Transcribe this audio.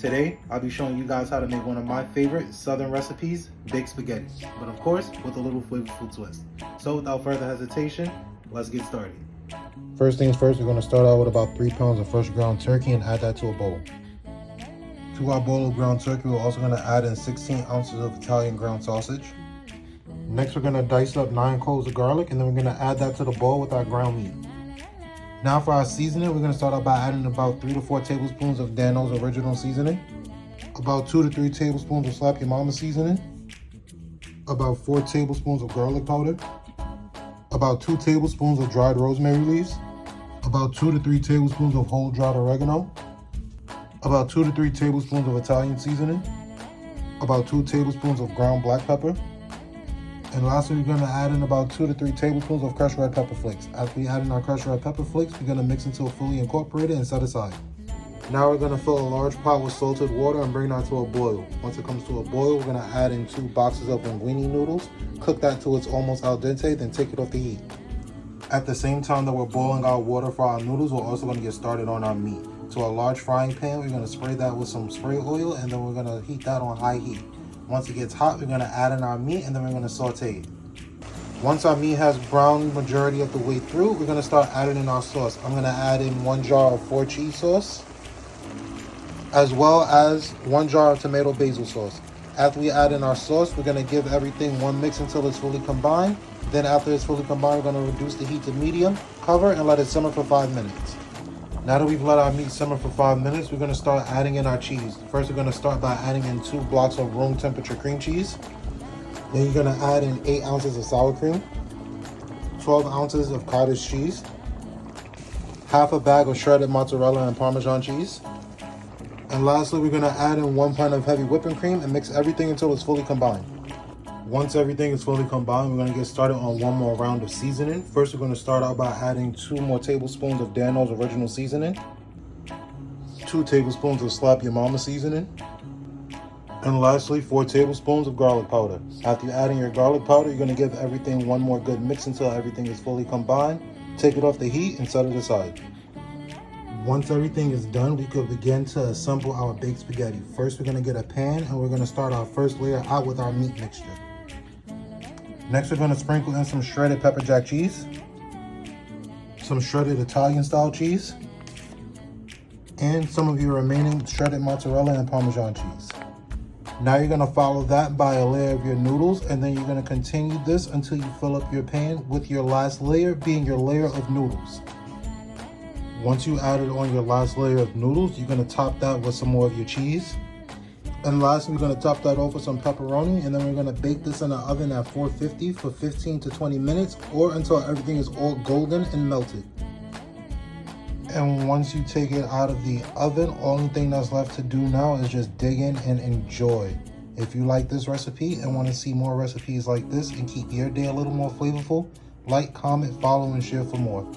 Today, I'll be showing you guys how to make one of my favorite southern recipes, baked spaghetti, but of course, with a little flavorful twist. So without further hesitation, let's get started. First things first, we're going to start out with about 3 pounds of fresh ground turkey and add that to a bowl. To our bowl of ground turkey, we're also going to add in 16 ounces of Italian ground sausage. Next, we're going to dice up 9 cloves of garlic, and then we're going to add that to the bowl with our ground meat. Now for our seasoning, we're going to start out by adding about 3 to 4 tablespoons of Dano's original seasoning, about 2 to 3 tablespoons of Slap Your Mama seasoning, about 4 tablespoons of garlic powder, about 2 tablespoons of dried rosemary leaves, about 2 to 3 tablespoons of whole dried oregano, about 2 to 3 tablespoons of Italian seasoning, about 2 tablespoons of ground black pepper, and lastly, we're going to add in about 2 to 3 tablespoons of crushed red pepper flakes. After we add in our crushed red pepper flakes, we're going to mix until fully incorporated and set aside. Now we're going to fill a large pot with salted water and bring that to a boil. Once it comes to a boil, we're going to add in 2 boxes of linguine noodles. Cook that till it's almost al dente, then take it off the heat. At the same time that we're boiling our water for our noodles, we're also going to get started on our meat. To a large frying pan, we're going to spray that with some spray oil, and then we're going to heat that on high heat. Once it gets hot, we're going to add in our meat, and then we're going to saute it. Once our meat has browned majority of the way through, we're going to start adding in our sauce. I'm going to add in 1 jar of 4 cheese sauce, as well as 1 jar of tomato basil sauce. After we add in our sauce, we're going to give everything one mix until it's fully combined. Then after it's fully combined, we're going to reduce the heat to medium, cover, and let it simmer for 5 minutes. Now that we've let our meat simmer for 5 minutes, we're going to start adding in our cheese. First, we're going to start by adding in 2 blocks of room temperature cream cheese. Then you're going to add in 8 ounces of sour cream, 12 ounces of cottage cheese, half a bag of shredded mozzarella and Parmesan cheese. And lastly, we're going to add in 1 pint of heavy whipping cream and mix everything until it's fully combined. Once everything is fully combined, we're going to get started on 1 more round of seasoning. First, we're going to start out by adding 2 more tablespoons of Dano's original seasoning, 2 tablespoons of Slap Your Mama seasoning, and lastly, 4 tablespoons of garlic powder. After you adding your garlic powder, you're going to give everything one more good mix until everything is fully combined. Take it off the heat and set it aside. Once everything is done, we could begin to assemble our baked spaghetti. First, we're going to get a pan, and we're going to start our first layer out with our meat mixture. Next, we're going to sprinkle in some shredded pepper jack cheese, some shredded Italian style cheese, and some of your remaining shredded mozzarella and Parmesan cheese. Now you're going to follow that by a layer of your noodles, and then you're going to continue this until you fill up your pan, with your last layer being your layer of noodles. Once you added on your last layer of noodles, you're going to top that with some more of your cheese. And lastly, we're going to top that off with some pepperoni, and then we're going to bake this in the oven at 450 for 15 to 20 minutes, or until everything is all golden and melted. And once you take it out of the oven, only thing that's left to do now is just dig in and enjoy. If you like this recipe and want to see more recipes like this and keep your day a little more flavorful, like, comment, follow, and share for more.